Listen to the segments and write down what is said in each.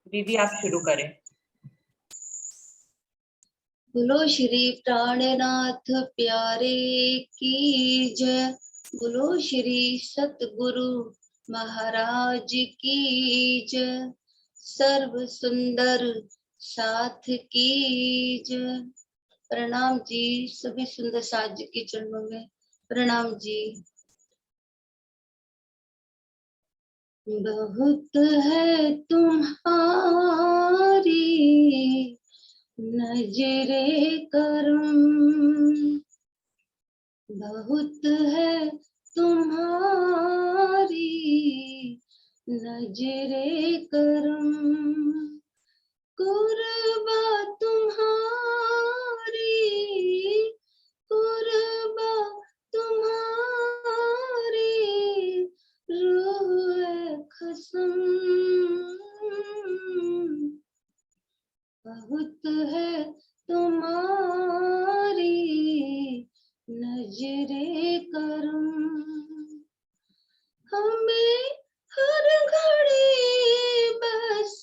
दीदी आप शुरू करें। बोलो श्री प्राणनाथ प्यारे की जय। बोलो श्री सतगुरु महाराज की जय। सर्व सुंदर साथ की जय। प्रणाम जी, सभी सुंदर साथ जी के चरणों में प्रणाम जी। बहुत है तुम्हारी नजरे करम, बहुत है तुम्हारी नजरे करम। कुर्बा तुम्हारी, कुर्बा तुम्हारी, रूह कसम। बहुत है तुम्हारी नजरे करम। हमें हर घड़ी बस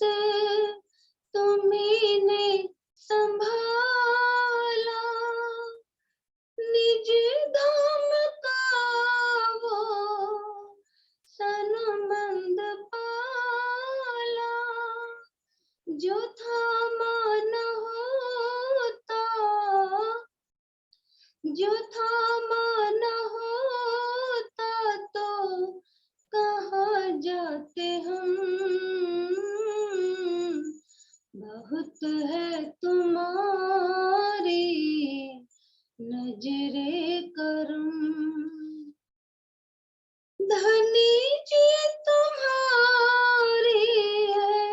तुम्ही ने संभाला, निज धाम का वो सनमंद पाला। जो थामा न होता, जो थामा न होता तो कहाँ जाते हम। बहुत है तुम्हारी नजरे करम। धनी जी तुम्हारी है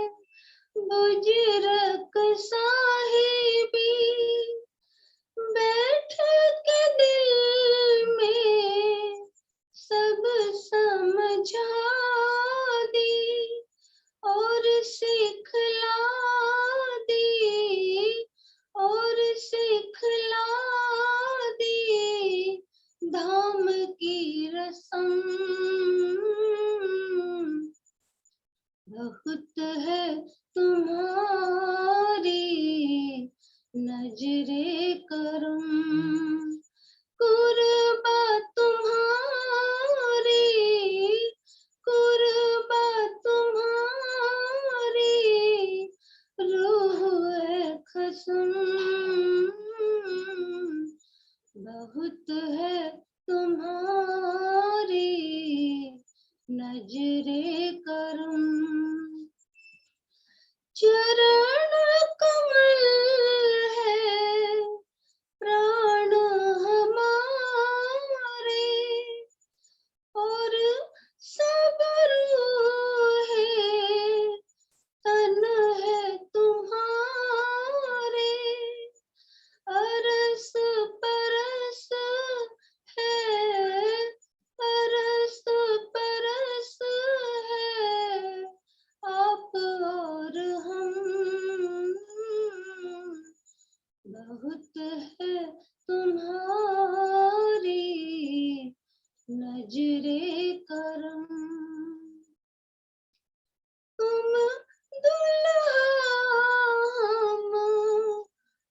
बुजुर्ग साहिबी, बैठ के दिल में सब समझा दी और सिखला दी, और सिखला दी धाम की रस्म। बहुत है तुम्हारी नजरे करम। कुर्बा तुम्हारी, कुर्बा तुम्हारी, रूह कसम। बहुत है तुम्हारी नजरे करम। चरण कमल है प्राण हमारे, और सब रूह है तन है तुम्हारे। अरस परस है, अरस परस है आप और हम। बहुत है तुम्हारी नजरे करम। तुम दुल्हा हम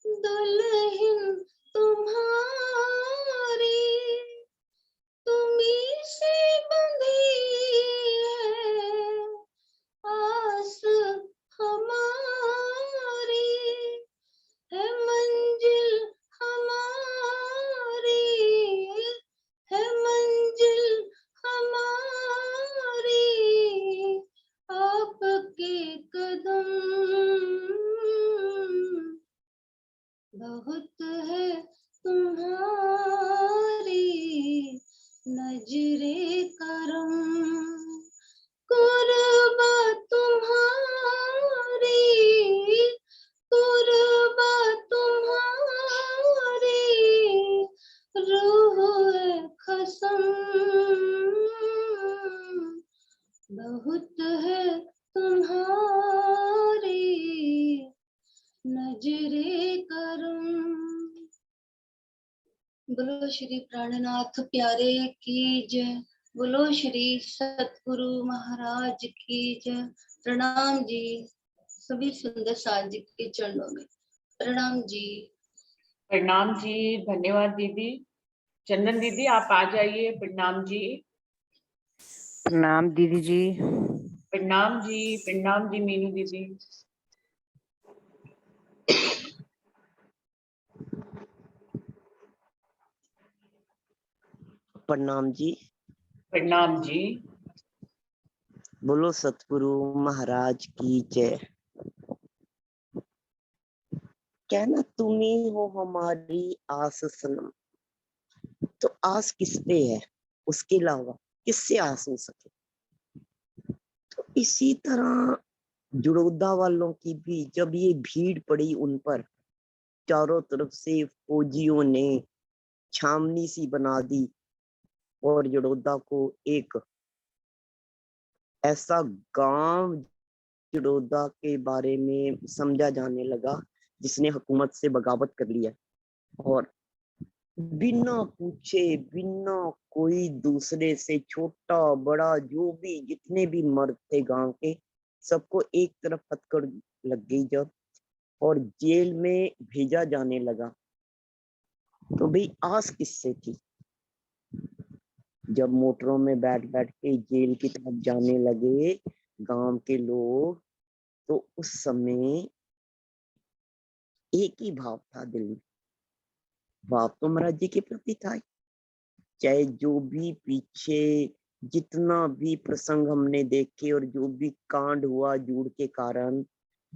दुल्हन तुम्हारी, तुम्ही से बंधी है आस हमारी। है मंजिल हमारी, है मंजिल हमारी आपके कदम। बहुत है तुम्हारी नजरे करम। कुर्बा तुम्हारी, कुर्बा तुम्हारी, रूह कसम। बहुत है तुम्हारी नजरे करम। बोलो श्री प्राणनाथ प्यारे की जय। बोलो श्री सतगुरु महाराज की जय। प्रणाम जी, कबीर सुंदर साज जी के चरणों में प्रणाम जी। प्रणाम जी, धन्यवाद दीदी। चंदन दीदी आप आ जाइए। प्रणाम जी। प्रणाम दीदी जी। प्रणाम जी। प्रणाम जी मीनू दीदी। प्रणाम जी। प्रणाम जी। बोलो सतगुरु महाराज की जय। कहना तुम्ही हो हमारी आस सनम, तो आस किस पे है? उसके अलावा किससे आस हो सके? तो इसी तरह जुड़ोदा वालों की भी जब ये भीड़ पड़ी उन पर, चारों तरफ से फौजियों ने छावनी सी बना दी और जुड़ोदा को एक ऐसा गांव जुड़ोदा के बारे में समझा जाने लगा जिसने हुकूमत से बगावत कर लिया और बिना पूछे, बिना कोई दूसरे से, छोटा बड़ा जो भी जितने भी मर्द थे गांव के, सबको एक तरफ हथकड़ लग गई जब और जेल में भेजा जाने लगा। तो भाई आस किससे थी? जब मोटरों में बैठ बैठ के जेल की तरफ जाने लगे गांव के लोग, तो उस समय एक ही भाव था दिल में। भाव तो महाराज जी के प्रति था, चाहे जो भी पीछे जितना भी प्रसंग हमने देखे और जो भी कांड हुआ जूड़ के कारण,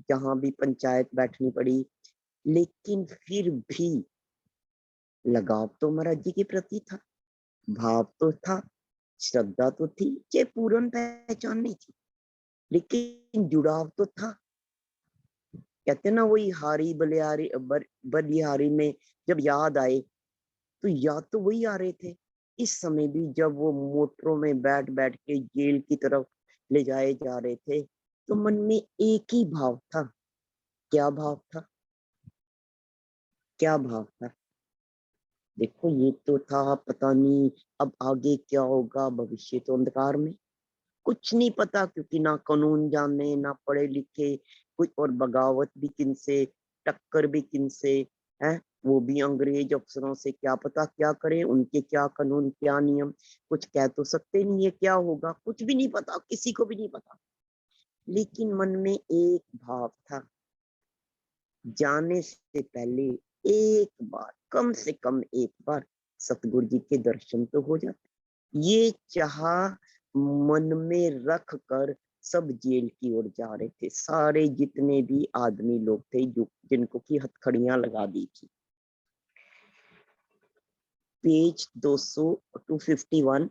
जहां भी पंचायत बैठनी पड़ी, लेकिन फिर भी लगाव तो महाराज जी के प्रति था, भाव तो था, श्रद्धा तो थी, चाहे पूर्ण पहचान नहीं थी, लेकिन जुड़ाव तो था। कहते ना वही हारी बलिहारी बलिहारी में जब याद आए तो याद तो वही आ रहे थे इस समय भी, जब वो मोटरों में बैठ बैठ के जेल की तरफ ले जाए जा रहे थे, तो मन में एक ही भाव था। क्या भाव था? क्या भाव था? देखो ये तो था पता नहीं अब आगे क्या होगा, भविष्य तो अंधकार में, कुछ नहीं पता, क्योंकि ना कानून जाने ना पढ़े लिखे कोई, और बगावत भी किनसे, टक्कर भी किनसे है, वो भी अंग्रेज अफसरों से। क्या पता क्या करे, उनके क्या कानून क्या नियम, कुछ कह तो सकते नहीं है क्या होगा, कुछ भी नहीं पता, किसी को भी नहीं पता। लेकिन मन में एक भाव था, जाने से पहले एक बार, कम से कम एक बार सतगुरु जी के दर्शन तो हो जाते। ये चाह मन में रख कर सब जेल की ओर जा रहे थे, सारे जितने भी आदमी लोग थे जो जिनको की हथकड़ियां लगा दी थी। पेज 251,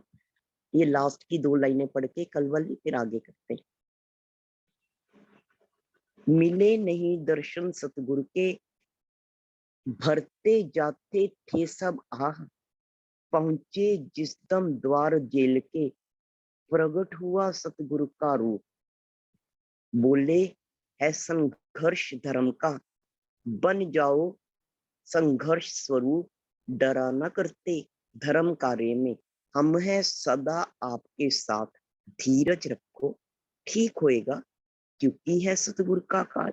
ये लास्ट की 2 लाइनें पढ़ के कल वाली फिर आगे करते हैं। मिले नहीं दर्शन सतगुरु के, भरते जाते थे सब आह, पहुंचे जिस दम द्वार जेल के, प्रगट हुआ सतगुरु का रूप। बोले है संघर्ष धर्म का, बन जाओ संघर्ष स्वरूप, डरा न करते धर्म कार्य में, हम हैं सदा आपके साथ, धीरज रखो ठीक होएगा, क्योंकि है सतगुरु का काज।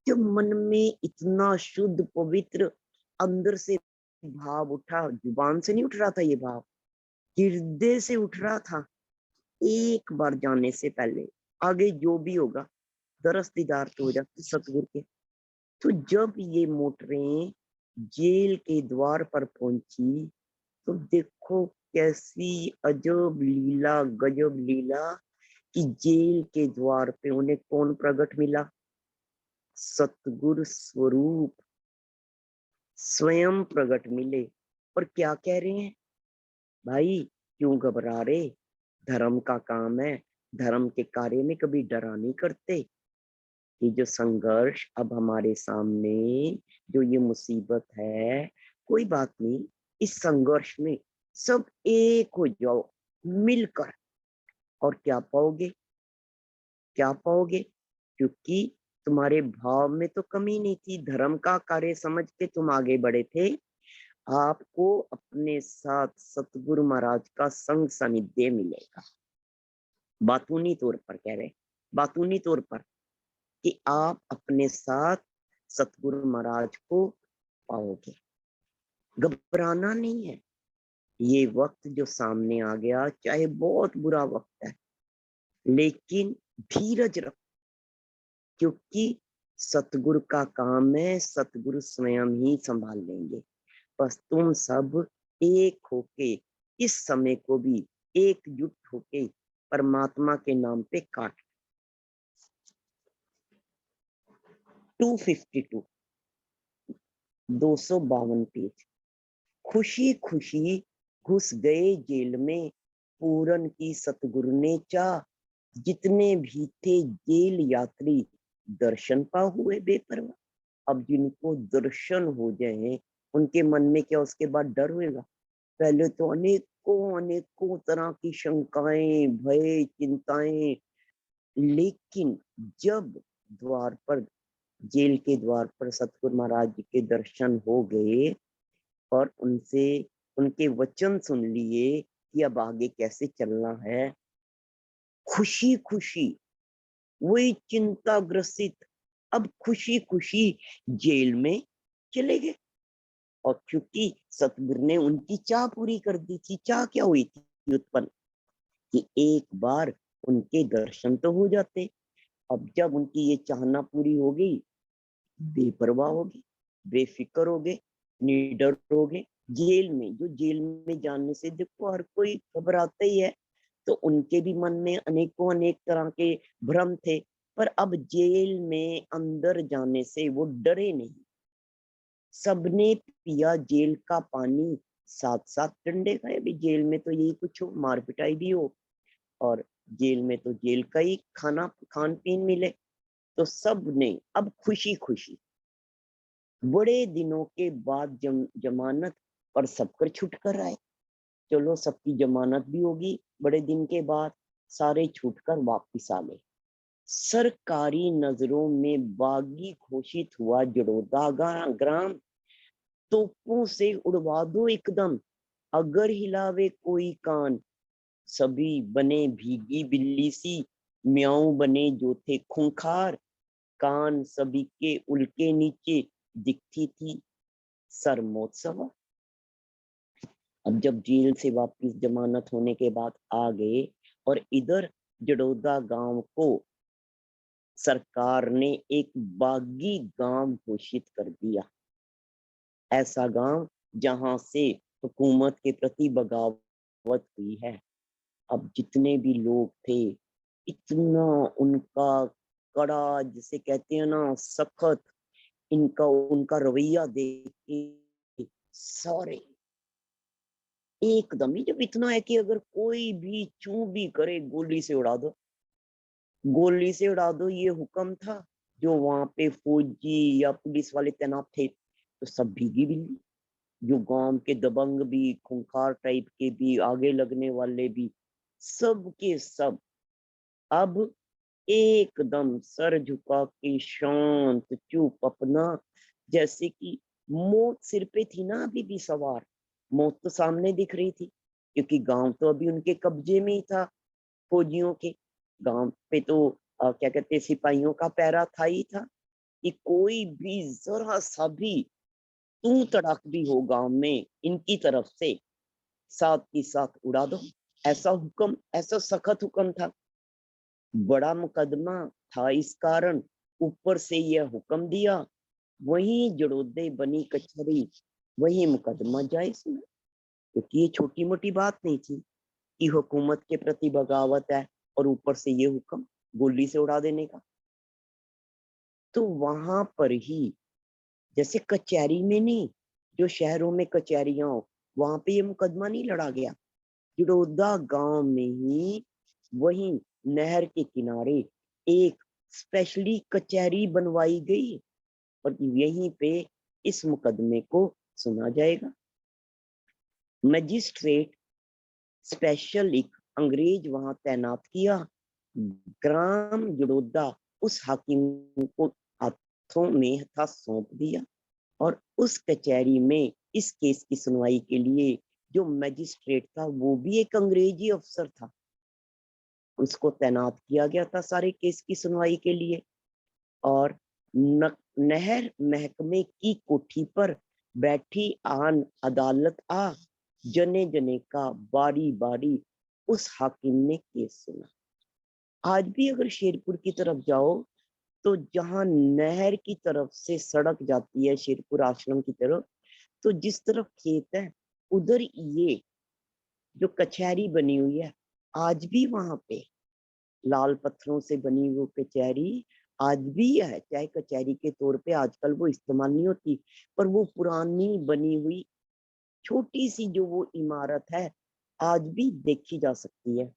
जब मन में इतना शुद्ध पवित्र अंदर से भाव उठा, जुबान से नहीं उठ रहा था ये भाव, हृदय से उठ रहा था, एक बार जाने से पहले आगे जो भी होगा दरस दीदार तो हो जाते सतगुरु के। तो जब ये मोटरें जेल के द्वार पर पहुंची, तो देखो कैसी अजब लीला, गजब लीला, कि जेल के द्वार पे उन्हें कौन प्रकट मिला? सतगुरु स्वरूप स्वयं प्रकट मिले। और क्या कह रहे हैं? भाई क्यों घबरा रहे, धर्म का काम है, धर्म के कार्य में कभी डरा नहीं करते। ये जो संघर्ष अब हमारे सामने, जो ये मुसीबत है, कोई बात नहीं, इस संघर्ष में सब एक हो जाओ मिलकर, और क्या पाओगे? क्या पाओगे? क्योंकि तुम्हारे भाव में तो कमी नहीं थी, धर्म का कार्य समझ के तुम आगे बढ़े थे। आपको अपने साथ सतगुरु महाराज का संग सानिध्य मिलेगा। बातूनी तौर पर कह रहे, बातूनी तौर पर, कि आप अपने साथ सतगुरु महाराज को पाओगे। घबराना नहीं है। ये वक्त जो सामने आ गया, चाहे बहुत बुरा वक्त है, लेकिन धीरज रखो, क्योंकि सतगुरु का काम है, सतगुरु स्वयं ही संभाल लेंगे। बस तुम सब एक होके इस समय को भी एकजुट होके परमात्मा के नाम पे काट। 252 252 पेज। खुशी खुशी घुस गए जेल में, पूरन की सतगुरु ने चाह, जितने भी थे जेल यात्री दर्शन पा हुए बेपरवाह। अब जिनको दर्शन हो जाए उनके मन में क्या उसके बाद डर होएगा? पहले तो अनेकों अनेकों तरह की शंकाएं, भय, चिंताएं, लेकिन जब द्वार पर, जेल के द्वार पर सतगुरु महाराज जी के दर्शन हो गए और उनसे उनके वचन सुन लिए कि अब आगे कैसे चलना है, खुशी खुशी, वही चिंता ग्रसित अब खुशी खुशी जेल में चले गए। और क्योंकि सतगुरु ने उनकी चाह पूरी कर दी थी। चाह क्या हुई थी उत्पन्न कि एक बार उनके दर्शन तो हो जाते। अब जब उनकी ये चाहना पूरी हो गई, बेपरवाह हो गए, बेफिक्र हो गए, निडर हो गए। जेल में, जो जेल में जाने से देखो हर कोई घबराता ही है, तो उनके भी मन में अनेकों अनेक तरह के भ्रम थे। पर अब जेल में अंदर जाने से वो डरे नहीं। सबने पिया जेल का पानी, साथ साथ डंडे खाए भी। जेल में तो यही कुछ हो, मार पिटाई भी हो, और जेल में तो जेल का ही खान पीन मिले। तो सब ने अब खुशी खुशी, बड़े दिनों के बाद जमानत पर सबकर छूट कर आए। चलो सबकी जमानत भी होगी, बड़े दिन के बाद सारे छूटकर वापिस आ गए। सरकारी नजरों में बागी घोषित हुआ जड़ौदा ग्राम, तोपों से उड़वा दो एकदम, अगर हिलावे कोई कान। सभी बने भीगी बिल्ली सी, म्याऊ बने जो थे खूंखार, कान सभी के उल्के नीचे दिखती थी सर मौत सवार। अब जब जेल से वापस जमानत होने के बाद आ गए और इधर जड़ौदा गांव को सरकार ने एक बागी गांव घोषित कर दिया। ऐसा गांव जहां से हुकूमत के प्रति बगावत हुई है। अब जितने भी लोग थे, इतना उनका कड़ा, जिसे कहते हैं ना सख्त, इनका उनका रवैया देख के सारे एकदम ही, जब इतना है कि अगर कोई भी चू भी करे गोली से उड़ा दो, गोली से उड़ा दो, ये हुक्म था। जो वहां पे फौजी या पुलिस वाले तैनात थे तो सब भीगी बिल्ली, जो गांव के दबंग भी, खूंखार टाइप के भी, आगे लगने वाले भी, सब के सब अब एकदम सर झुका के शांत चुप अपना, जैसे कि मौत सिर पे थी ना अभी भी सवार, मौत तो सामने दिख रही थी, क्योंकि गांव तो अभी उनके कब्जे में ही था। फौजियों के गांव पे तो क्या कहते, सिपाहियों का पहरा था ही था कि कोई भी जरा सा भी तू तड़ाक भी हो गांव में इनकी तरफ से, साथ ही साथ उड़ा दो। ऐसा हुक्म, ऐसा सख्त हुक्म था। बड़ा मुकदमा था इस कारण ऊपर से यह हुक्म दिया, वहीं जड़ोदे बनी कचहरी, वही मुकदमा जायज हुआ। क्योंकि ये छोटी मोटी बात नहीं थी कि हुकूमत के प्रति बगावत है और ऊपर से ये हुक्म गोली से उड़ा देने का। तो वहां पर ही, जैसे कचहरी में नहीं, जो शहरों में कचहरियां हो, वहां पे ये मुकदमा नहीं लड़ा गया। जड़ौदा गांव में ही, वहीं नहर के किनारे एक स्पेशली कचहरी बनवाई गई और यहीं पे इस मुकदमे को सुना जाएगा। मजिस्ट्रेट स्पेशल एक अंग्रेज वहां तैनात किया। ग्राम जड़ौदा उस हाकिम को हाथों में था सौंप दिया और उस कचहरी में इस केस की सुनवाई के लिए जो मजिस्ट्रेट था वो भी एक अंग्रेजी अफसर था, उसको तैनात किया गया था सारे केस की सुनवाई के लिए। और नहर महकमे की कोठी पर बैठी आन अदालत आ, जने जने का बारी बारी उस हाकिम ने केस सुना। आज भी अगर शेरपुर की तरफ जाओ तो जहां नहर की तरफ से सड़क जाती है शेरपुर आश्रम की तरफ, तो जिस तरफ खेत है उधर ये जो कचहरी बनी हुई है, आज भी वहां पे लाल पत्थरों से बनी वो कचहरी आज भी है। चाहे कचहरी के तौर पे आजकल वो इस्तेमाल नहीं होती, पर वो पुरानी बनी हुई छोटी सी जो वो इमारत है आज भी देखी जा सकती है।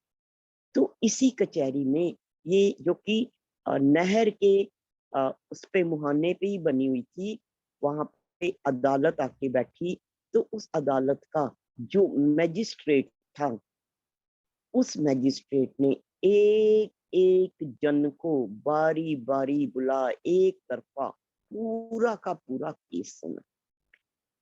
तो इसी कचहरी में ये जो कि नहर के उस पे मुहाने पे ही बनी हुई थी, वहां पे अदालत आके बैठी। तो उस अदालत का जो मैजिस्ट्रेट था, उस मैजिस्ट्रेट ने एक एक जन को बारी बारी बुला एक तरफा पूरा का पूरा केस सुना।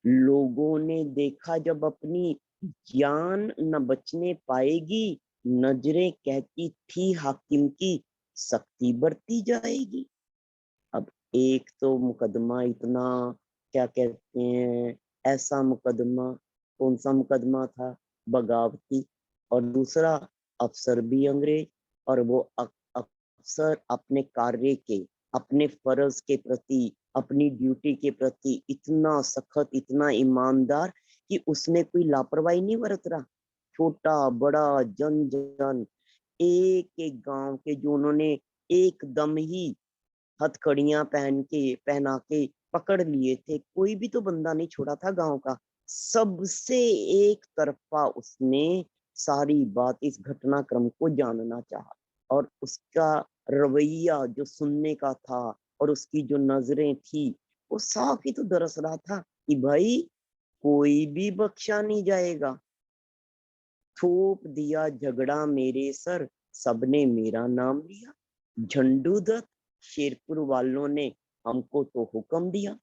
लोगों ने देखा जब अपनी जान न बचने पाएगी, नजरें कहती थी हाकिम की सख्ती बरती जाएगी। अब एक तो मुकदमा इतना, क्या कहते हैं, ऐसा मुकदमा, कौन सा मुकदमा था, बगावती, और दूसरा अफसर भी अंग्रेज, और वो अफसर अपने कार्य के, अपने फर्ज के प्रति, अपनी ड्यूटी के प्रति इतना सख्त, इतना ईमानदार कि उसने कोई लापरवाही नहीं बरत रहा। छोटा बड़ा जन जन, एक एक गांव के जो उन्होंने एकदम ही हथकड़ियां पहना के पकड़ लिए थे, कोई भी तो बंदा नहीं छोड़ा था गांव का। सबसे एक तरफा उसने सारी बात, इस घटनाक्रम को जानना चाहा, और उसका रवैया जो सुनने का था और उसकी जो नजरें थी, वो साफ ही तो दरस रहा था कि भाई कोई भी बख्शा नहीं जाएगा। थोप दिया झगड़ा मेरे सर, सबने मेरा नाम लिया। झंडू दत्त शेरपुर वालों ने हमको तो हुक्म दिया,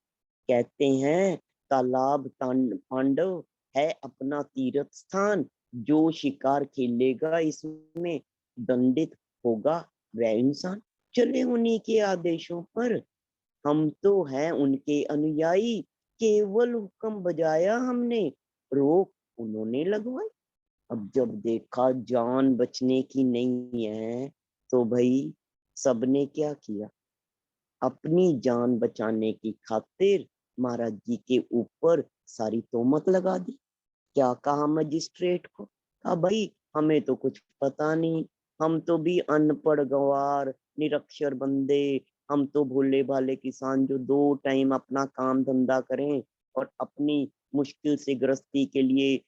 कहते हैं तालाब पांडव है अपना तीर्थ स्थान, जो शिकार खेलेगा इसमें दंडित होगा वह इंसान। चले उन्हीं के आदेशों पर, हम तो हैं उनके अनुयायी, केवल हुक्म बजाया हमने, रोक उन्होंने लगवाई। अब जब देखा जान बचने की नहीं है, तो भाई सबने क्या किया, अपनी जान बचाने की खातिर महाराज जी के ऊपर सारी तोहमत लगा दी। क्या कहा मजिस्ट्रेट को, कहा भाई हमें तो कुछ पता नहीं, हम तो भी अनपढ़ गंवार निरक्षर बंदे, हम तो भोले भाले किसान जो 2 टाइम अपना काम धंधा करें और अपनी मुश्किल से गृहस्थी के लिए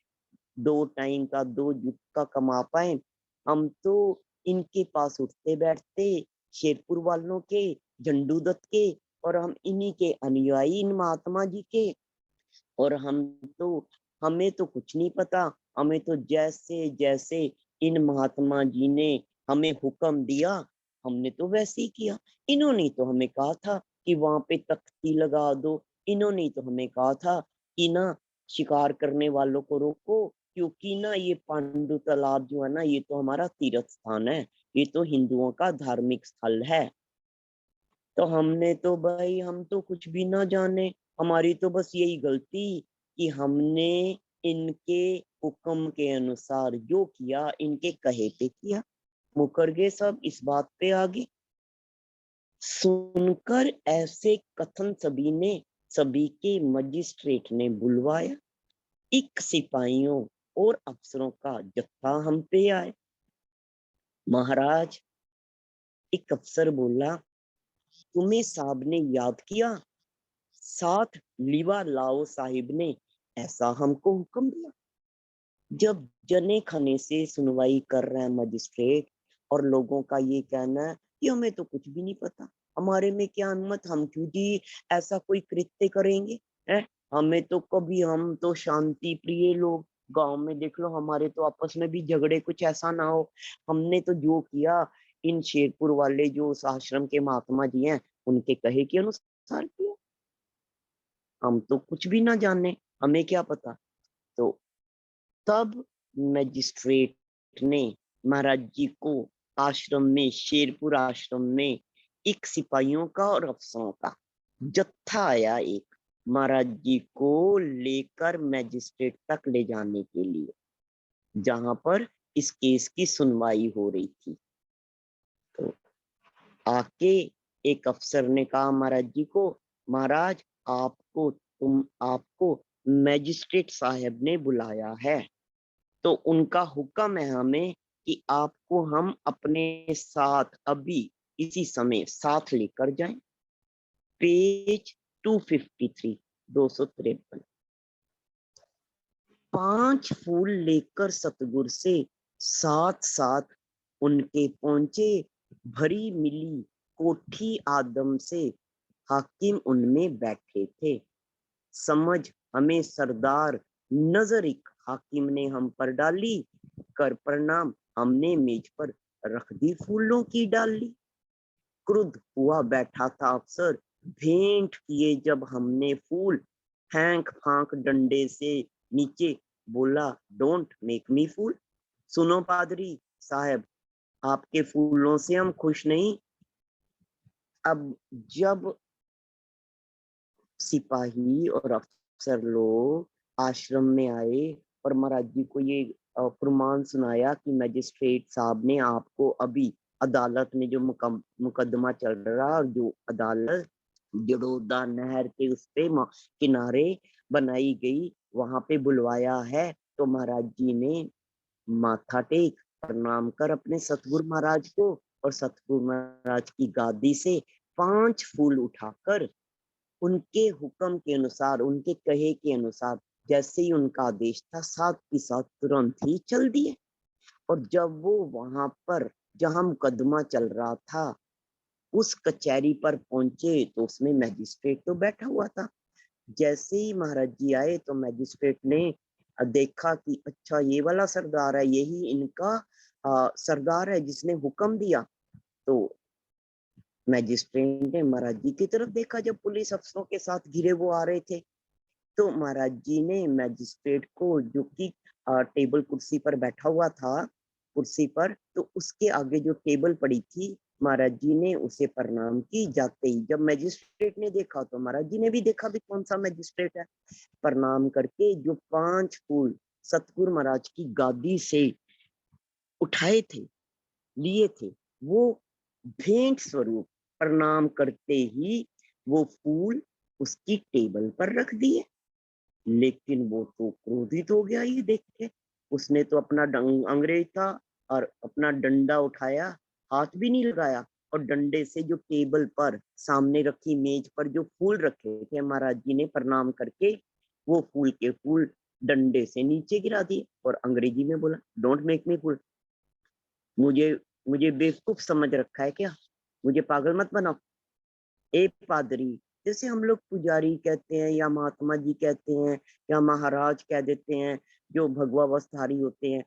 2 टाइम का 2 जुत्ता कमा पाए, हम तो इनके पास उठते बैठते शेरपुर वालों के, झंडू दत्त के, और हम इन्हीं के अनुयायी, इन महात्मा जी के, और हमें तो कुछ नहीं पता, हमें तो जैसे जैसे इन महात्मा जी ने हमें हुक्म दिया हमने तो वैसे ही किया। इन्होंने तो हमें कहा था कि वहां पे तख्ती लगा दो, इन्होंने तो हमें कहा था कि ना शिकार करने वालों को रोको, क्योंकि ना ये पांडु तालाब जो है ना, ये तो हमारा तीर्थ स्थान है, ये तो हिंदुओं का धार्मिक स्थल है। तो हमने तो भाई, हम तो कुछ भी ना जाने, हमारी तो बस यही गलती कि हमने इनके हुक्म के अनुसार जो किया, इनके कहे पे किया। मुकर गए सब इस बात पे आगे। सुनकर ऐसे कथन सभी के मजिस्ट्रेट ने बुलवाया। एक सिपाहियों और अफसरों का जत्था हम पे आए। महाराज, एक अफसर बोला, तुम्हें साहब ने याद किया, साथ लीवा लाओ साहिब ने ऐसा हमको हुक्म दिया। जब जने खने से सुनवाई कर रहे हैं मजिस्ट्रेट, और लोगों का ये कहना है कि हमें तो कुछ भी नहीं पता, हमारे में क्या हिम्मत, हम क्यों जी ऐसा कोई कृत्य करेंगे, है हमें तो कभी, हम तो शांति प्रिय लोग, गांव में देख लो हमारे तो आपस में भी झगड़े कुछ ऐसा ना हो, हमने तो जो किया इन शेरपुर वाले जो उस आश्रम के महात्मा जी हैं उनके कहे के अनुसार किया, हम तो कुछ भी ना जाने, हमें क्या पता। तो तब मजिस्ट्रेट ने महाराज जी को आश्रम में, शेरपुर आश्रम में एक सिपाहियों का और अफसरों का जत्था आया, एक महाराज जी को लेकर मैजिस्ट्रेट तक ले जाने के लिए, जहां पर इस केस की सुनवाई हो रही थी। तो आके एक अफसर ने कहा महाराज जी को, महाराज आपको मैजिस्ट्रेट साहब ने बुलाया है, तो उनका हुक्म है हमें कि आपको हम अपने साथ अभी इसी समय साथ लेकर जाएं। पेज 253, 253। 5 फूल लेकर सतगुरु से साथ साथ उनके पहुंचे, भरी मिली कोठी आदम से हाकिम उनमें बैठे थे। समझ हमें सरदार, नजर एक हाकिम ने हम पर डाली, कर प्रणाम हमने मेज पर रख दी फूलों की डाली। क्रुद्ध हुआ बैठा था अफसर, भेंट किए जब हमने फूल, फेंक फांक डंडे से नीचे, बोला डोंट मेक मी फूल। सुनो पादरी साहब, आपके फूलों से हम खुश नहीं। अब जब सिपाही और अफसर लोग आश्रम में आए और महाराज जी को ये फरमान सुनाया कि मैजिस्ट्रेट साहब ने आपको अभी अदालत में जो मुकदमा चल रहा, और जो अदालत जड़ोदा नहर के उस पे किनारे बनाई गई, वहां पे बुलवाया है, तो महाराज जी ने माथा टेक प्रणाम कर अपने सतगुरु महाराज को, और सतगुरु महाराज की गादी से 5 फूल उठाकर उनके हुक्म के अनुसार, उनके कहे के अनुसार, जैसे ही उनका आदेश था, साथ के साथ तुरंत ही चल दिए। और जब वो वहां पर जहां मुकदमा चल रहा था उस कचहरी पर पहुंचे, तो उसमें मैजिस्ट्रेट तो बैठा हुआ था। जैसे ही महाराज जी आए तो मैजिस्ट्रेट ने देखा कि अच्छा ये वाला सरदार है, यही इनका सरदार है जिसने हुक्म दिया। तो मैजिस्ट्रेट ने महाराज जी की तरफ देखा, जब पुलिस अफसरों के साथ घिरे वो आ रहे थे, तो महाराज जी ने मैजिस्ट्रेट को, जो कि टेबल कुर्सी पर बैठा हुआ था, कुर्सी पर, तो उसके आगे जो टेबल पड़ी थी, महाराज जी ने उसे प्रणाम की। जाते ही जब मैजिस्ट्रेट ने देखा तो महाराज जी ने भी देखा भी कौन सा मैजिस्ट्रेट है। प्रणाम करके जो 5 फूल सतगुरु महाराज की गादी से उठाए थे, लिए थे, वो भेंट स्वरूप प्रणाम करते ही वो फूल उसकी टेबल पर रख दिए। लेकिन वो तो क्रोधित हो गया ये देख के। उसने तो अपना अंग्रेज था और अपना डंडा उठाया, हाथ भी नहीं लगाया, और डंडे से जो टेबल पर सामने रखी मेज पर जो फूल रखे थे, महाराज जी ने प्रणाम करके वो फूल के फूल डंडे से नीचे गिरा दिए, और अंग्रेजी में बोला डोंट मेक मी फूल। मुझे मुझे बेवकूफ समझ रखा है क्या? मुझे पागल मत बनाओ। ए पादरी, जैसे हम लोग पुजारी कहते हैं या महात्मा जी कहते हैं या महाराज कह देते हैं, जो भगवा वस्त्रधारी होते हैं,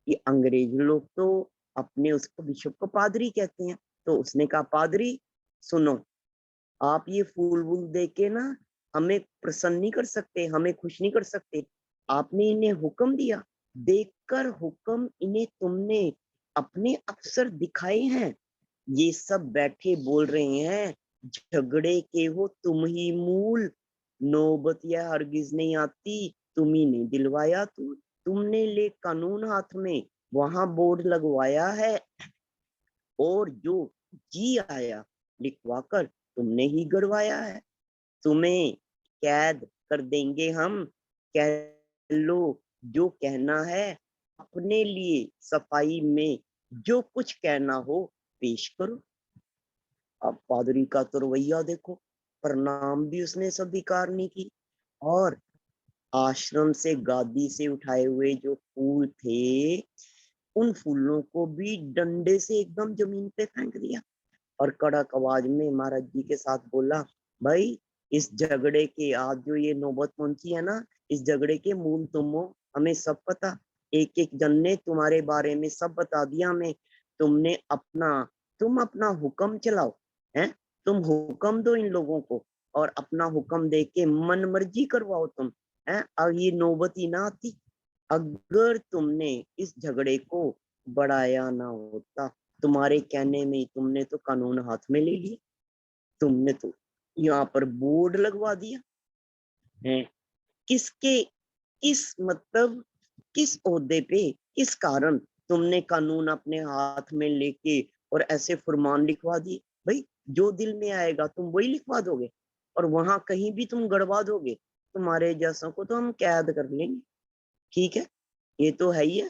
ये अंग्रेज लोग तो अपने उसको बिशप को पादरी कहते हैं। तो उसने कहा पादरी सुनो, आप ये फूल वूल दे के ना हमें प्रसन्न नहीं कर सकते, हमें खुश नहीं कर सकते। आपने इन्हें हुक्म दिया, देखकर हुक्म इन्हें तुमने अपने अफसर दिखाए हैं। ये सब बैठे बोल रहे हैं झगड़े के हो तुम ही मूल, नौबत यह हरगिज नहीं आती, तुम ही ने दिलवाया। तुमने ले कानून हाथ में वहां बोर्ड लगवाया है, और जो जी आया लिखवा कर तुमने ही गड़वाया है। तुम्हें कैद कर देंगे हम, कह लो जो कहना है, अपने लिए सफाई में जो कुछ कहना हो पेश करो। अब पादरी का तो रवैया देखो, प्रणाम भी उसने स्वीकार नहीं की, और आश्रम से गादी से उठाए हुए जो फूल थे, उन फूलों को भी डंडे से एकदम जमीन पे फेंक दिया, और कड़क आवाज में महाराज जी के साथ बोला, भाई इस झगड़े के आज जो ये नौबत पहुंची है ना, इस झगड़े के मूल तुम हो, हमें सब पता, एक एक जन ने तुम्हारे बारे में सब बता दिया हमें। तुम अपना हुक्म चलाओ, हैं? तुम हुक्म दो इन लोगों को, और अपना हुक्म दे के मन मर्जी करवाओ तुम, हैं? अब ये नौबत ही ना आती। अगर तुमने इस झगड़े को बढ़ाया ना होता तुम्हारे कहने में ही तुमने तो कानून हाथ में ले लिया, तुमने तो यहाँ पर बोर्ड लगवा दिया है। किसके, किस मतलब किस ओहदे पे, किस कारण तुमने कानून अपने हाथ में लेके और ऐसे फरमान लिखवा दिए? भाई जो दिल में आएगा तुम वही लिखवा दोगे, और वहां कहीं भी तुम गड़वा दोगे, तुम्हारे जैसों को तो हम कैद कर लेंगे। ठीक है, ये तो है ही है,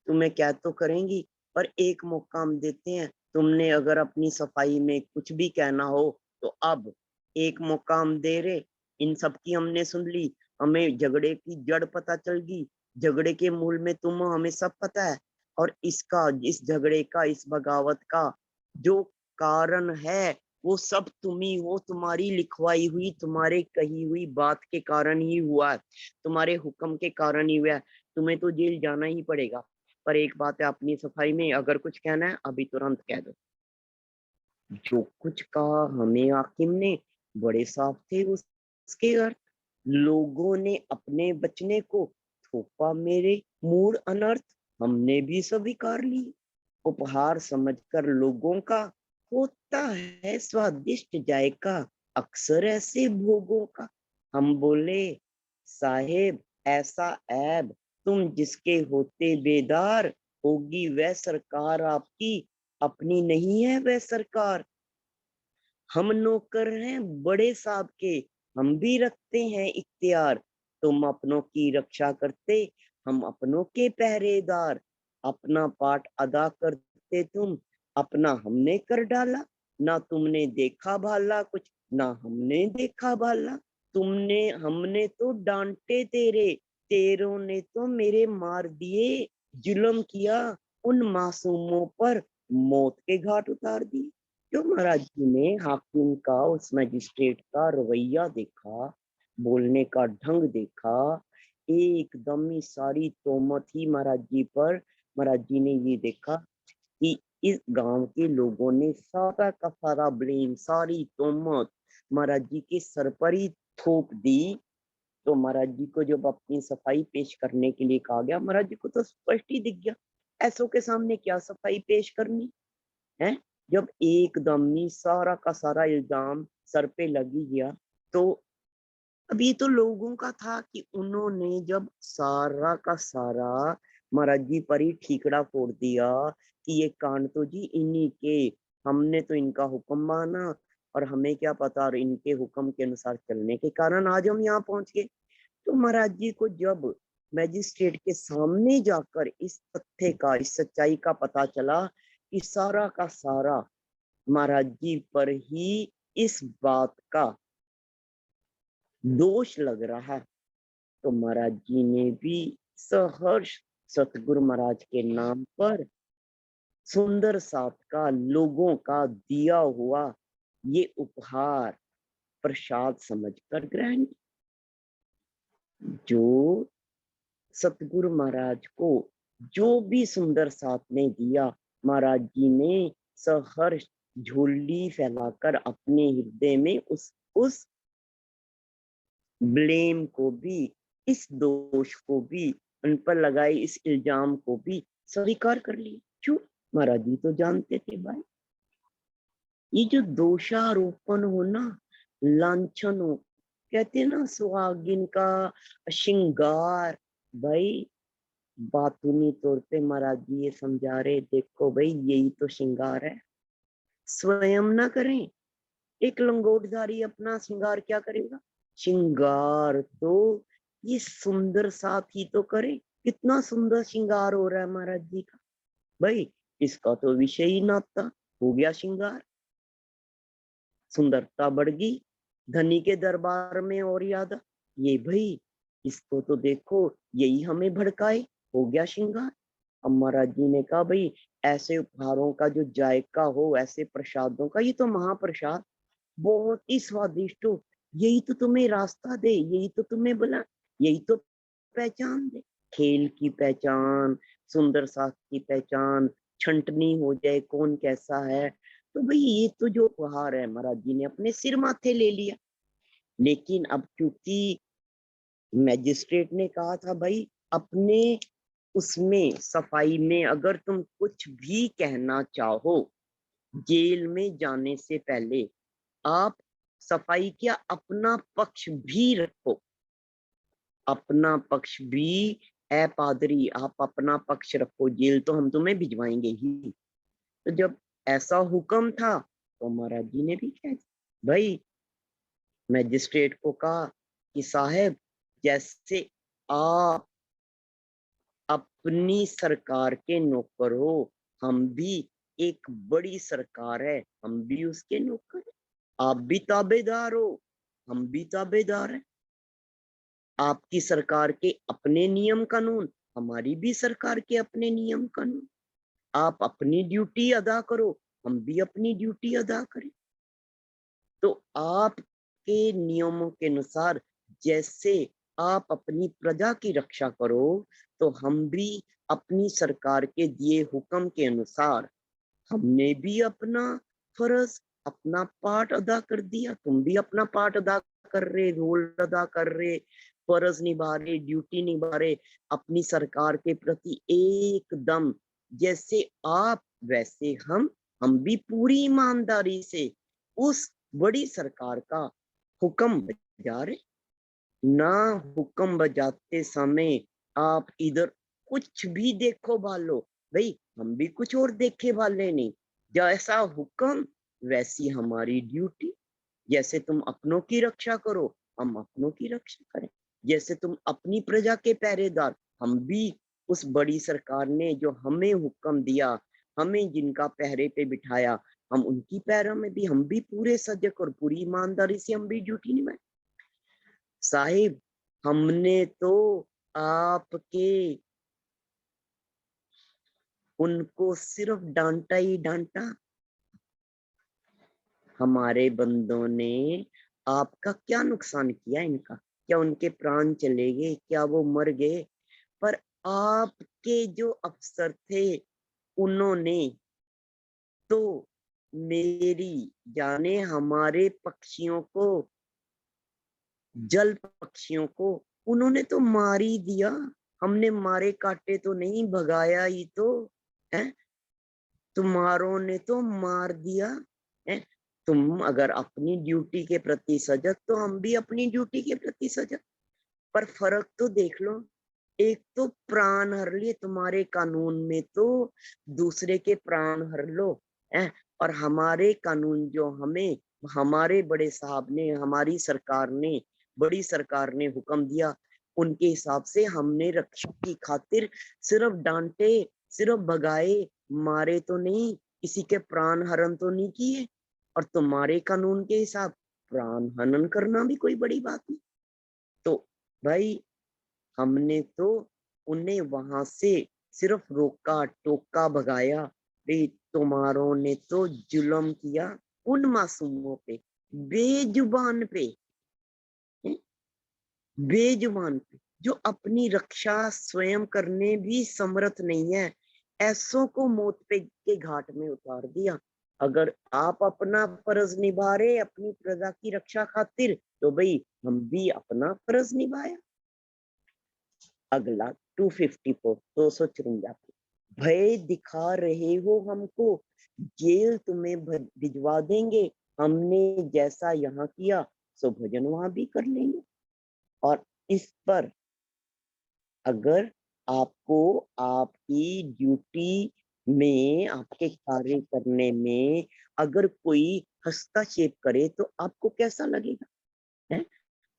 तुम्हें कैद तो करेंगी, पर एक मौका हम देते हैं। तुमने अगर अपनी सफाई में कुछ भी कहना हो तो अब एक मौका हम दे रहे। इन सब की हमने सुन ली, हमें झगड़े की जड़ पता चल गई, झगड़े के मूल में तुम हो, हमें सब पता है। और इसका, इस झगड़े का, इस बगावत का जो कारण है वो सब तुम ही हो, तुम्हारी लिखवाई हुई, तुम्हारे कही हुई बात के कारण ही हुआ है, तुम्हारे हुक्म के कारण ही हुआ है। तुम्हें तो जेल जाना ही पड़ेगा। पर एक बात है, अपनी सफाई में अगर कुछ कहना है अभी तुरंत कह दो। जो कुछ कहा हमें हाकिम ने, बड़े साफ थे उसके अर्थ। लोगों ने अपने बचने को थोपा मेरे मूड अनर्थ, हमने भी स्वीकार ली। उपहार समझकर लोगों का होता है स्वादिष्ट जायका, अक्सर ऐसे भोगों का। हम बोले साहेब ऐसा ऐब, तुम जिसके होते बेदार, होगी वह सरकार आपकी, अपनी नहीं है वह सरकार। हम नौकर हैं बड़े साहब के, हम भी रखते हैं इख्तियार। तुम अपनों की रक्षा करते, हम अपनों के पहरेदार। अपना पाठ अदा करते तुम, अपना हमने कर डाला। ना तुमने देखा भाला कुछ, ना हमने देखा भाला। तुमने, हमने तो डांटे तेरे, तेरों ने तो मेरे मार दिए। जुल्म किया उन मासूमों पर, मौत के घाट उतार दिए। जो महाराज जी ने हाकिम का, उस मजिस्ट्रेट का रवैया देखा, बोलने का ढंग देखा, एकदम ही सारी तोहमत ही महाराज जी पर। महाराज जी ने ये देखा कि इस गांव के लोगों ने सारा का सारा ब्लेम, सारी तोहमत महाराज जी के सर पर ही थोप दी। तो महाराज जी को जब अपनी सफाई पेश करने के लिए कहा गया, महाराज जी को तो स्पष्ट ही दिख गया, ऐसों के सामने क्या सफाई पेश करनी है। जब एकदम ही सारा का सारा इल्जाम सर पे लग ही गया, तो अभी तो लोगों का था कि उन्होंने जब सारा का सारा महाराज जी पर ही ठीकरा फोड़ दिया कि ये कांड तो जी इन्हीं के, हमने तो इनका हुक्म माना और हमें क्या पता, और इनके हुक्म के अनुसार चलने के कारण आज हम यहाँ पहुंच गए। तो महाराज जी को जब मैजिस्ट्रेट के सामने जाकर इस तथ्य का, इस सच्चाई का पता चला कि सारा का सारा महाराज जी पर ही इस बात का दोष लग रहा है, तो महाराज जी ने भी सहर्ष सतगुरु महाराज के नाम पर सुंदर साथ का, लोगों का दिया हुआ ये उपहार प्रसाद समझकर ग्रहण। जो सतगुरु महाराज को जो भी सुंदर साथ ने दिया, महाराज जी ने सहर्ष झोली फैलाकर अपने हृदय में उस ब्लेम को भी, इस दोष को भी, उन पर लगाए इस इल्जाम को भी स्वीकार कर लिया। क्यों? महाराज जी तो जानते थे भाई, ये जो दोषारोपण हो ना, लांछन हो, कहते ना सुहागिन का श्रृंगार, भाई बातूनी तौर पे महाराज जी ये समझा रहे, देखो भाई यही तो श्रृंगार है, स्वयं ना करें। एक लंगोटधारी अपना श्रृंगार क्या करेगा? श्रृंगार तो ये सुंदर साथ ही तो करे। कितना सुंदर श्रृंगार हो रहा है महाराज जी का, भाई इसका तो विषय ही नाता हो गया श्रृंगार। सुंदरता बढ़ गई, धनी के दरबार में और याद ये भाई, इसको तो देखो यही हमें भड़काए, हो गया श्रृंगार। अब महाराज जी ने कहा भाई ऐसे उपहारों का जो जायका हो, ऐसे प्रसादों का, ये तो महाप्रसाद बहुत ही स्वादिष्ट हो, यही तो तुम्हें रास्ता दे, यही तो तुम्हें बुला, यही तो पहचान दे, खेल की पहचान, सुंदर साथ की पहचान, छंटनी हो जाए कौन कैसा है। तो भाई ये तो जो उपहार है महाराज जी ने अपने सिर माथे ले लिया। लेकिन अब क्योंकि मैजिस्ट्रेट ने कहा था भाई अपने उसमें सफाई में अगर तुम कुछ भी कहना चाहो, जेल में जाने से पहले आप सफाई क्या अपना पक्ष भी रखो, अपना पक्ष भी। ए पादरी, आप अपना पक्ष रखो, जेल तो हम तुम्हें भिजवाएंगे ही। तो जब ऐसा हुक्म था तो महाराज जी ने भी कह दिया। भाई मैजिस्ट्रेट को कहा कि साहब, जैसे आप अपनी सरकार के नौकर हो, हम भी एक बड़ी सरकार है, हम भी उसके नौकर हैं। आप भी ताबेदार हो, हम भी ताबेदार हैं। आपकी सरकार के अपने नियम कानून, हमारी भी सरकार के अपने नियम कानून। आप अपनी ड्यूटी अदा करो, हम भी अपनी ड्यूटी अदा करें। तो आपके नियमों के अनुसार जैसे आप अपनी प्रजा की रक्षा करो, तो हम भी अपनी सरकार के दिए हुक्म के अनुसार हमने भी अपना फर्ज, अपना पार्ट अदा कर दिया। तुम भी अपना पार्ट अदा कर रहे, रोल अदा कर रहे, फर्ज निभा रहे, ड्यूटी निभा रहे अपनी सरकार के प्रति एकदम जैसे आप वैसे हम भी पूरी ईमानदारी से उस बड़ी सरकार का हुक्म बजा रहे। ना हुक्म बजाते समय आप इधर कुछ भी देखो भालो, भाई हम भी कुछ और देखे वाले नहीं। जैसा हुक्म वैसी हमारी ड्यूटी। जैसे तुम अपनों की रक्षा करो, हम अपनों की रक्षा करें। जैसे तुम अपनी प्रजा के पहरेदार, हम भी उस बड़ी सरकार ने जो हमें हुक्म दिया, हमें जिनका पहरे पे बिठाया, हम उनकी पैरों में भी हम भी पूरे सजग और पूरी ईमानदारी से हम भी ड्यूटी निभाए। साहिब, हमने तो आपके उनको सिर्फ डांटा ही डांटा। हमारे बंदों ने आपका क्या नुकसान किया? इनका क्या उनके प्राण चले गए? क्या वो मर गए? पर आपके जो अफसर थे उन्होंने तो मेरी जाने हमारे पक्षियों को, जल पक्षियों को उन्होंने तो मार ही दिया। हमने मारे काटे तो नहीं, भगाया ही तो है। तुम्हारों ने तो मार दिया है। तुम अगर अपनी ड्यूटी के प्रति सजग, तो हम भी अपनी ड्यूटी के प्रति सजग। पर फर्क तो देख लो, एक तो प्राण हर लिए तुम्हारे कानून में, तो दूसरे के प्राण हर लो है। और हमारे कानून जो हमें हमारे बड़े साहब ने, हमारी सरकार ने, बड़ी सरकार ने हुक्म दिया, उनके हिसाब से हमने रक्षा की खातिर सिर्फ डांटे, सिर्फ भगाए, मारे तो नहीं, किसी के प्राण हरण तो नहीं किए। और तुम्हारे कानून के हिसाब प्राण हनन करना भी कोई बड़ी बात नहीं। तो भाई हमने तो उन्हें वहां से सिर्फ रोका टोका, भगाया। भाई तुम्हारों ने तो जुल्म किया उन मासूमों पे, बेजुबान पे, बेजुबान पे, जो अपनी रक्षा स्वयं करने भी समर्थ नहीं है। ऐसों को मौत पे के घाट में उतार दिया। अगर आप अपना फर्ज निभा रहे अपनी प्रजा की रक्षा खातिर, तो भाई हम भी अपना फर्ज निभाया। अगला 254, 254, भय दिखा रहे हो हमको, जेल तुम्हें भिजवा देंगे। हमने जैसा यहाँ किया सो भजन वहां भी कर लेंगे। और इस पर अगर आपको आपकी ड्यूटी में, आपके कार्य करने में अगर कोई हस्तक्षेप करे तो आपको कैसा लगेगा? है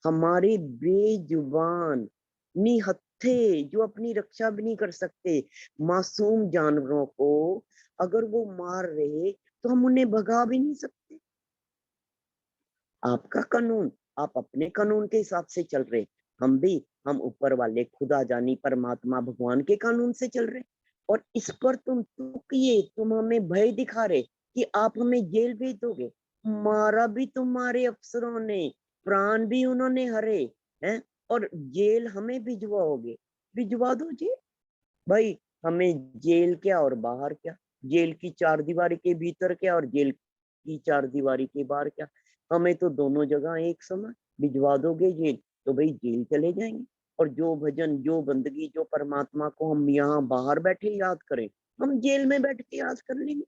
हमारे बेजुबान निहत्थे जो अपनी रक्षा भी नहीं कर सकते मासूम जानवरों को अगर वो मार रहे, तो हम उन्हें भगा भी नहीं सकते। आपका कानून, आप अपने कानून के हिसाब से चल रहे, हम ऊपर वाले खुदा जानी परमात्मा भगवान के कानून से चल रहे। और इस पर तुम किए, तुम हमें भय दिखा रहे कि आप हमें जेल भेज दोगे। मारा भी तुम्हारे अफसरों ने, प्राण भी उन्होंने हरे हैं, और जेल हमें भिजवाओगे? भिजवा दो जेल भाई। हमें जेल क्या और बाहर क्या, जेल की चार दीवारी के भीतर क्या और जेल की चार दीवारी के बाहर क्या, हमें तो दोनों जगह एक समय। भिजवा दोगे जेल तो भाई जेल चले जाएंगे। और जो भजन, जो बंदगी, जो परमात्मा को हम यहाँ बाहर बैठे याद करें, हम जेल में बैठ के याद कर लेंगे।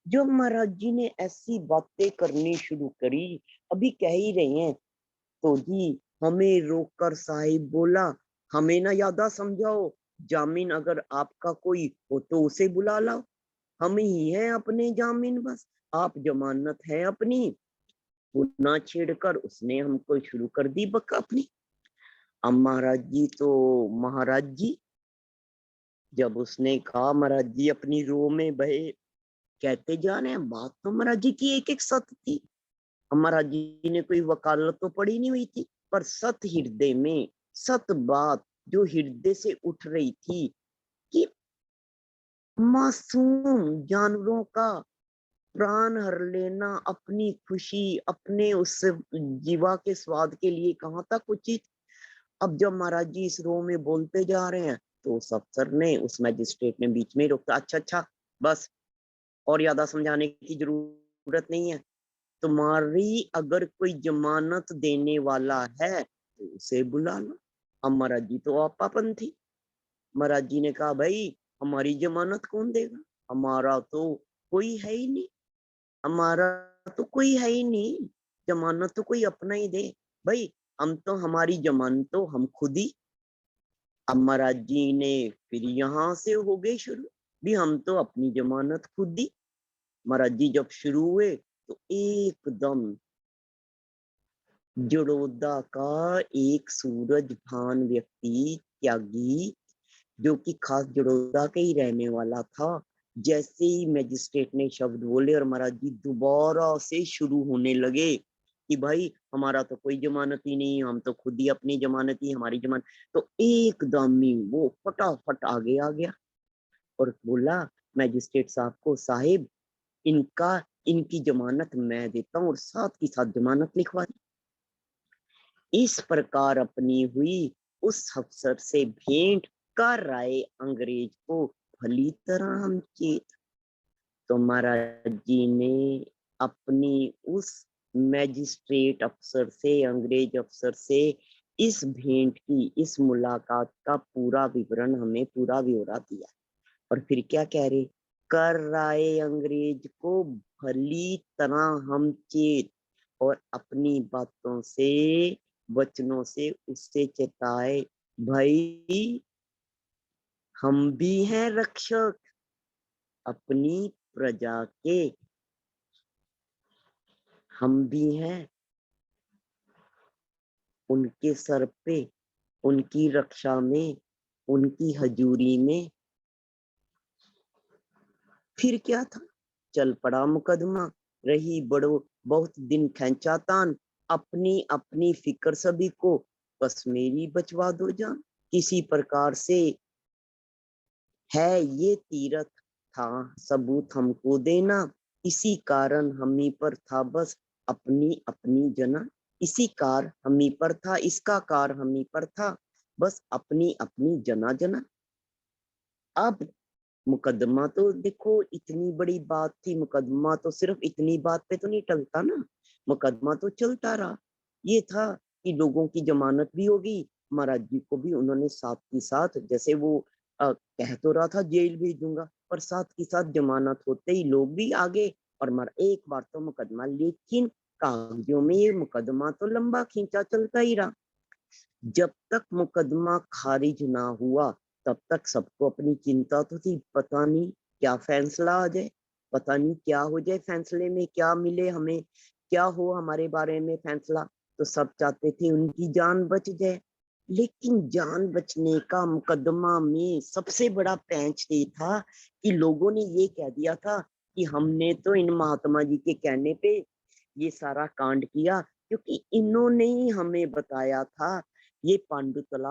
जो महाराज जी ने ऐसी बातें करनी शुरू करी, अभी कह ही रहे हैं, तो जी हमें रोककर साहिब बोला, हमें ना ज्यादा समझाओ, जामीन अगर आपका कोई हो तो उसे बुला लाओ, हम ही हैं अपने जामीन, बस आप जमानत है अपनी। ना छेड़कर उसने हमको शुरू कर दी बका अपनी। अब महाराज जी तो महाराज जी, जब उसने कहा महाराज जी अपनी रो में बहे, कहते जा रहे हैं, बात तो महाराज जी की एक एक सत्य थी। महाराज जी ने कोई वकालत तो पड़ी नहीं हुई थी, पर सत हृदय में सत बात जो हृदय से उठ रही थी कि मासूम जानवरों का प्राण हर लेना अपनी खुशी, अपने उस जीवा के स्वाद के लिए कहाँ तक उचित। अब जब महाराज जी इस रो में बोलते जा रहे हैं, तो उस अफसर ने, उस मैजिस्ट्रेट ने बीच में रोका, अच्छा अच्छा बस, और ज्यादा समझाने की जरूरत नहीं है, तुम्हारी अगर कोई जमानत देने वाला है तो उसे बुला लो। अब महाराज जी तो आपापंथी, महाराज जी ने कहा भाई हमारी जमानत कौन देगा, हमारा तो कोई है ही नहीं, हमारा तो कोई है ही नहीं, जमानत तो कोई अपना ही दे भाई, हम तो हमारी जमानत तो हम खुद ही। अब महाराज जी ने फिर यहाँ से हो गए शुरू, भी हम तो अपनी जमानत खुद ही। महाराज जी जब शुरू हुए तो एकदम जड़ोदा का एक सूरज भान व्यक्ति त्यागी, जो कि खास जड़ोदा के ही रहने वाला था, जैसे ही मैजिस्ट्रेट ने शब्द बोले और महाराज जी दोबारा से शुरू होने लगे कि भाई हमारा तो कोई जमानत ही नहीं, हम तो खुद ही अपनी जमानत ही, हमारी जमानत, तो एकदम ही वो फटाफट आगे आ गया और बोला मैजिस्ट्रेट साहब को, साहिब इनका इनकी जमानत मैं देता हूँ और साथ की साथ जमानत लिखवा दी। इस प्रकार अपनी हुई उस अफसर से भेंट कर आए अंग्रेज को भली तरह हम चेत। तो महाराज जी ने अपनी उस मैजिस्ट्रेट अफसर से, अंग्रेज अफसर से इस भेंट की, इस मुलाकात का पूरा विवरण हमें पूरा ब्यौरा दिया। और फिर क्या कह रहे, कर आए अंग्रेज को भली तरह हम चेत, और अपनी बातों से, वचनों से उससे चेताए, भाई हम भी हैं रक्षक अपनी प्रजा के, हम भी हैं उनके सर पे, उनकी रक्षा में, उनकी हजूरी में। फिर क्या था, चल पड़ा मुकदमा, रही बड़ो बहुत दिन खैंचा तान, अपनी अपनी फिक्र सभी को, बस मेरी बचवा दो जान। किसी प्रकार से है ये तीरथ था सबूत हमको देना, इसी कारण हमी पर था बस अपनी अपनी जना, इसी कार हमी पर था, इसका कार हमी पर था बस अपनी अपनी जना जना। अब मुकदमा तो देखो इतनी बड़ी बात थी, मुकदमा तो सिर्फ इतनी बात पे तो नहीं टलता ना, मुकदमा तो चलता रहा। ये था कि लोगों की जमानत भी होगी, महाराज जी को भी उन्होंने साथ ही साथ, जैसे वो कह तो रहा था जेल भेजूंगा, पर साथ ही साथ जमानत होते ही लोग भी आगे, और मर एक बार तो मुकदमा, लेकिन कागजों में ये मुकदमा तो लंबा खींचा चलता ही रहा। जब तक मुकदमा खारिज ना हुआ तब तक सबको अपनी चिंता तो थी, पता नहीं क्या फैसला आ जाए, पता नहीं क्या हो जाए, फैसले में क्या मिले हमें, क्या हो हमारे बारे में फैसला। तो सब चाहते थे उनकी जान बच जाए, लेकिन जान बचने का मुकदमा में सबसे बड़ा पैंच ये था कि लोगों ने ये कह दिया था कि हमने तो इन महात्मा जी के कहने पे ये सारा कांड किया, क्योंकि इन्होंने ही हमें बताया था ये पांडुतला